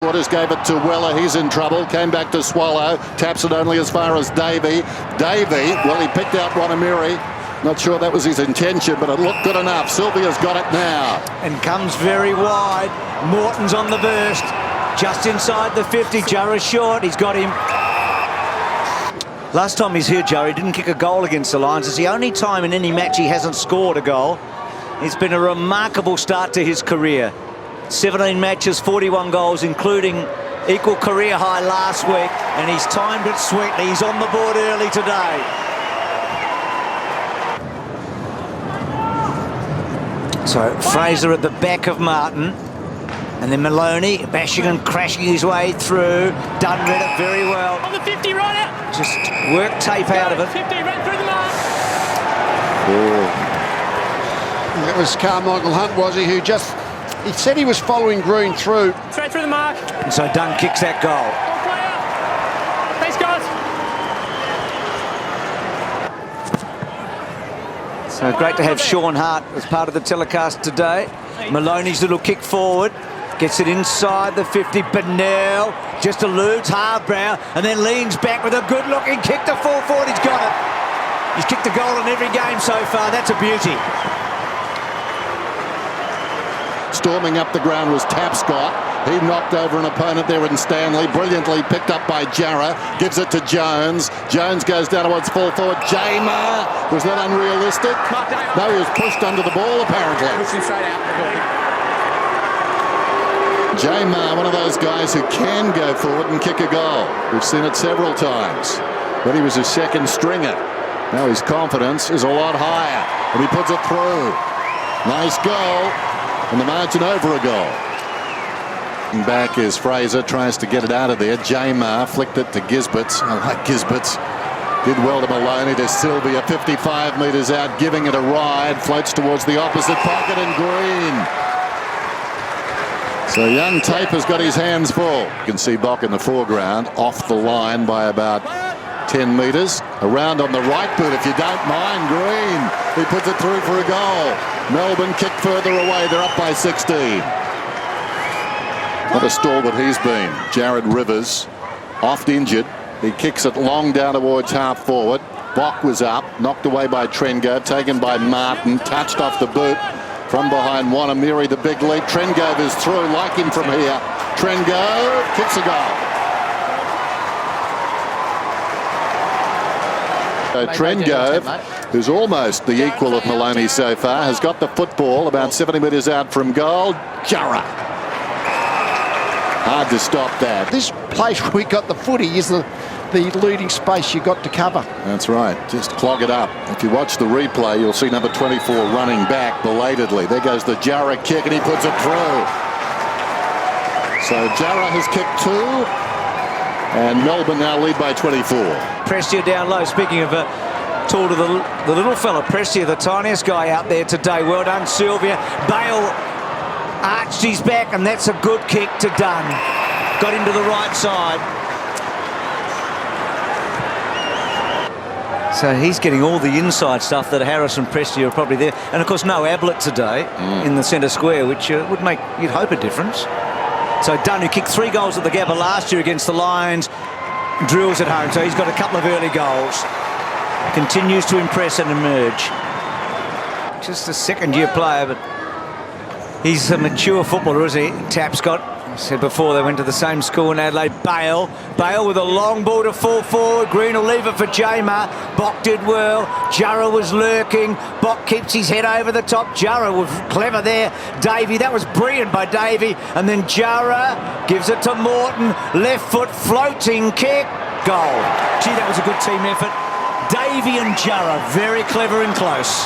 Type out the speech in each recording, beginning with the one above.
Waters gave it to Weller. He's in trouble. Came back to Swallow. Taps it only as far as Davey. Well, he picked out Wonaeamirri. Not sure that was his intention, but it looked good enough. Sylvia's got it now. And comes very wide. Morton's on the burst. Just inside the 50. Jurrah short. He's got him. Last time he's here, Jurrah, he didn't kick a goal against the Lions. It's the only time in any match he hasn't scored a goal. It's been a remarkable start to his career. 17 matches, 41 goals, including equal career high last week, and he's timed it sweetly. He's on the board early today. So Fraser at the back of Morton, and then Moloney bashing and crashing his way through. Dunn read it very well. On the 50, right out. Just work tape out of it. 50, right through the mark. That was Carmichael Hunt, was he, who just... He said he was following Green through. Straight through the mark. And so Dunn kicks that goal. All play out. Thanks, guys. So great to have Sean Hart as part of the telecast today. Moloney's little kick forward. Gets it inside the 50. Bennell just eludes Harbrow and then leans back with a good-looking kick to full forward. He's got it. He's kicked a goal in every game so far. That's a beauty. Storming up the ground was Tapscott. He knocked over an opponent there in Stanley. Brilliantly picked up by Jurrah. Gives it to Jones. Jones goes down towards full forward. Jamar. Was that unrealistic? No, he was pushed under the ball apparently. Jamar, one of those guys who can go forward and kick a goal. We've seen it several times. But he was a second stringer. Now his confidence is a lot higher. And he puts it through. Nice goal. And the margin over a goal. And back is Fraser, tries to get it out of there. Jamar flicked it to Gisberts. I like Gisberts. Did well to Moloney, to Sylvia, 55 metres out, giving it a ride. Floats towards the opposite pocket and green. So young Tape has got his hands full. You can see Bock in the foreground, off the line by about 10 metres. Around on the right boot, if you don't mind, Green. He puts it through for a goal. Melbourne kick further away. They're up by 16. What a stalwart he's been. Jared Rivers, oft injured. He kicks it long down towards half forward. Bock was up, knocked away by Trengove, taken by Morton, touched off the boot. From behind Wonaeamirri, the big lead. Trengove is through, like him from here. Trengove kicks a goal. So Trengove, who's almost the equal of Moloney so far, has got the football about 70 metres out from goal. Jurrah. Hard to stop that. This place where we got the footy is the leading space you got to cover. That's right. Just clog it up. If you watch the replay, you'll see number 24 running back belatedly. There goes the Jurrah kick, and he puts it through. So Jurrah has kicked 2, and Melbourne now lead by 24. Prestia down low. Speaking of tall to the little fella, Prestia, the tiniest guy out there today. Well done, Sylvia. Bale arched his back, and that's a good kick to Dunn. Got into the right side. So he's getting all the inside stuff that Harris and Prestia are probably there. And of course, no Ablett today in the centre square, which would make, you'd hope, a difference. So Dunn, who kicked 3 goals at the Gabba last year against the Lions, drills at home. So he's got a couple of early goals. Continues to impress and emerge. Just a second-year player, but he's a mature footballer, is he? Tapscott, I said before, they went to the same school in Adelaide. Bale with a long ball to full forward. Green will leave it for Jamar. Bock did well. Jurrah was lurking. Bock keeps his head over the top. Jurrah was clever there. Davey, that was brilliant by Davey. And then Jurrah gives it to Morton. Left foot floating kick. Goal. Gee, that was a good team effort. Davey and Jurrah, very clever and close.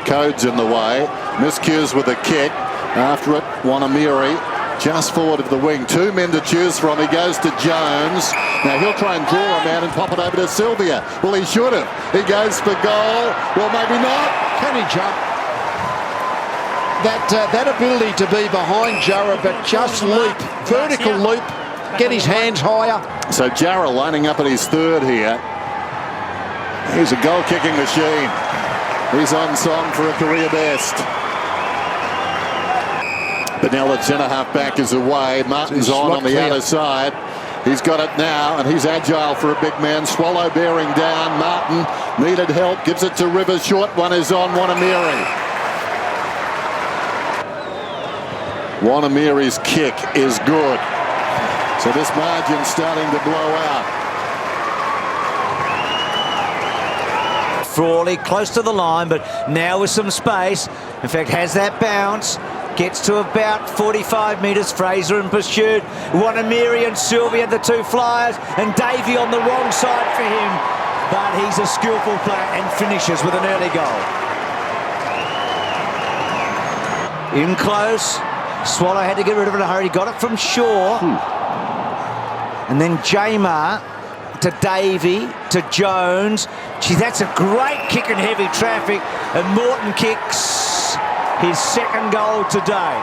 Codes in the way. Miscues with a kick. After it, Wonaeamirri just forward of the wing. 2 men to choose from. He goes to Jones. Now he'll try and draw a man and pop it over to Sylvia. Well, he should have. He goes for goal. Well, maybe not. Can he jump? That ability to be behind Jurrah, but just leap, vertical leap, get his hands higher. So Jurrah lining up at his 3rd here. He's a goal-kicking machine. He's on song for a career best. Bennell at centre half back is away. Martin's on the other side. He's got it now, and he's agile for a big man. Swallow bearing down. Morton needed help. Gives it to Rivers. Short one is on Wonaeamirri. Wonaeamirri's kick is good. So this margin's starting to blow out. Frawley close to the line, but now with some space. In fact, has that bounce. Gets to about 45 metres. Fraser in pursuit. Wonaeamirri and Sylvia, the two flyers, and Davey on the wrong side for him. But he's a skillful player and finishes with an early goal. In close. Swallow had to get rid of it in a hurry. He got it from Shaw. And then Jamar to Davey to Jones. Gee, that's a great kick in heavy traffic. And Morton kicks his second goal today.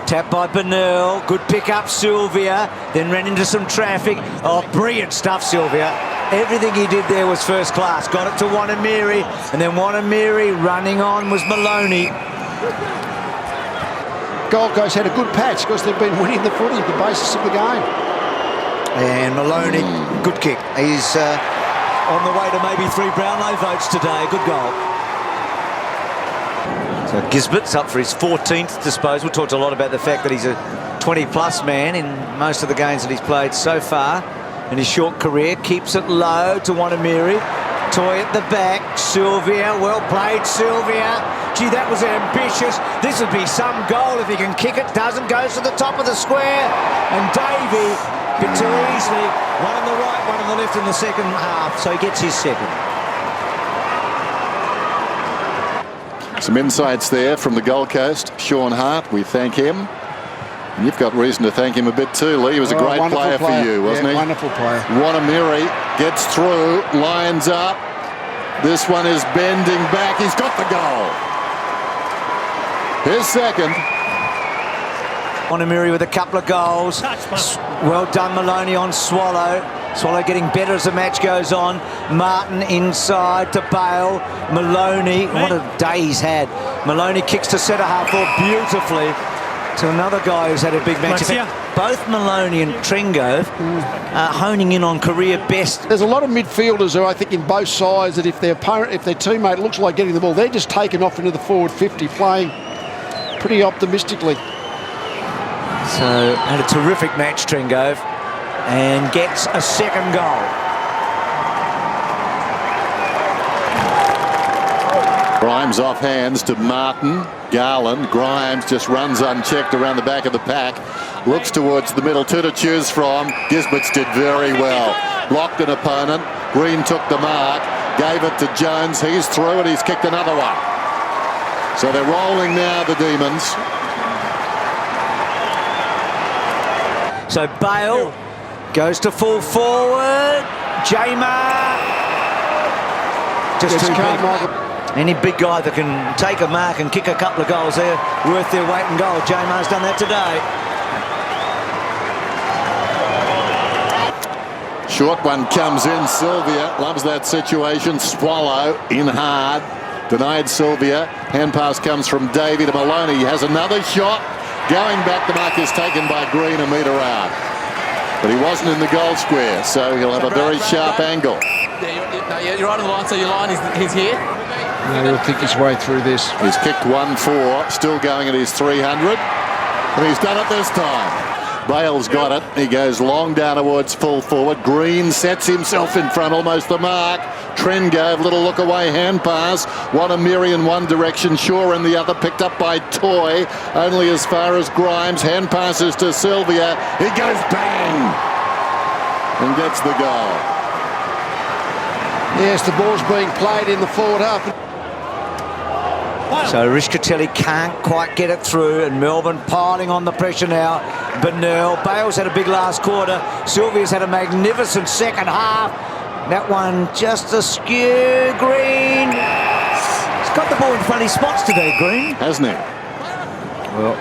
Tap by Bennell. Good pick up, Sylvia. Then ran into some traffic. Oh, brilliant stuff, Sylvia. Everything he did there was first class. Got it to Wonaeamirri. And then Wonaeamirri running on was Moloney. Gold Coast had a good patch because they've been winning the footy, the basis of the game. And Moloney, good kick. He's on the way to maybe 3 Brownlow votes today. Good goal. So Gisbert's up for his 14th disposal. We talked a lot about the fact that he's a 20-plus man in most of the games that he's played so far in his short career. Keeps it low to Wonaeamirri. Toy at the back. Sylvia, well played, Sylvia. Gee, that was ambitious. This would be some goal if he can kick it. Doesn't, goes to the top of the square. And Davey, bit too easily. One on the right, one on the left in the second half. So he gets his second. Some insights there from the Gold Coast. Sean Hart, we thank him. And you've got reason to thank him a bit too, Lee. He was a great player for you, wasn't he? Wonderful player. Wonaeamirri gets through, lines up. This one is bending back. He's got the goal. His second. Wonaeamirri with a couple of goals. Well done, Moloney on Swallow. Swallow getting better as the match goes on. Morton inside to Bale. Moloney, what a day he's had. Moloney kicks to centre half forward beautifully to another guy who's had a big match. Both Moloney and Trengove honing in on career best. There's a lot of midfielders who I think in both sides that if their teammate looks like getting the ball, they're just taken off into the forward 50, playing pretty optimistically. So had a terrific match, Trengove, and gets a second goal. Grimes off hands to Morton. Garland. Grimes just runs unchecked around the back of the pack. Looks towards the middle. Two to choose from. Gisbert's did very well. Blocked an opponent. Green took the mark. Gave it to Jones. He's through and he's kicked another one. So they're rolling now, the Demons. So Bale goes to full forward. Jamar. Just too big. Any big guy that can take a mark and kick a couple of goals there, worth their weight in gold. Jamar's done that today. Short one comes in. Sylvia loves that situation. Swallow in hard. Denied Sylvia. Hand pass comes from Davey to Moloney. He has another shot. Going back, the mark is taken by Green a metre out. But he wasn't in the goal square, so he'll have a very sharp angle. Yeah, you're right on the line, so your line is here. He'll kick his way through this. He's kicked 1-4, still going at his 300. And he's done it this time. Bale's got it. He goes long down towards full forward. Green sets himself in front, almost the mark. Trengove, little look away hand pass. Wonaeamirri in one direction, Shaw in the other, picked up by Toy. Only as far as Grimes. Hand passes to Sylvia. He goes bang! And gets the goal. Yes, the ball's being played in the forward half. So Riscatelli can't quite get it through, and Melbourne piling on the pressure now. Bennell, Bale's had a big last quarter. Sylvia's had a magnificent second half. That one just askew. Green. He's got the ball in front of his spots today, Green. Hasn't he? Well,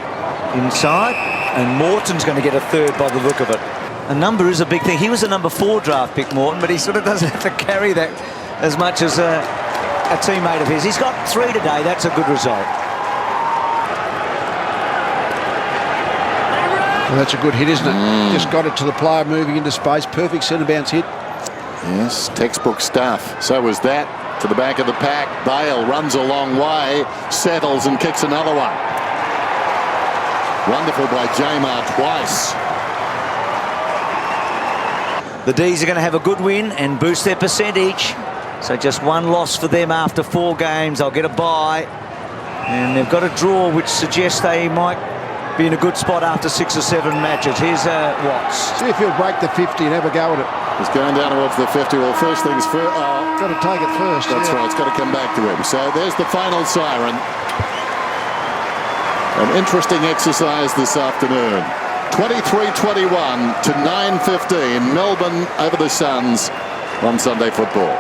inside, and Morton's going to get a third by the look of it. A number is a big thing. He was a number 4 draft pick, Morton, but he sort of doesn't have to carry that as much as a teammate of his. He's got 3 today. That's a good result. Well, that's a good hit, isn't it? Just got it to the player moving into space. Perfect centre bounce hit. Yes, textbook stuff. So was that. To the back of the pack. Bale runs a long way, settles and kicks another one. Wonderful by Jamar twice. The D's are going to have a good win and boost their percentage. So just 1 loss for them after 4 games. They'll get a bye. And they've got a draw, which suggests they might be in a good spot after 6 or 7 matches. Here's Watts. See if he'll break the 50 and have a go at it. He's going down towards the 50. Well, first things first. Got to take it first. That's right. It's got to come back to him. So there's the final siren. An interesting exercise this afternoon. 23-21 to 9:15. Melbourne over the Suns on Sunday Football.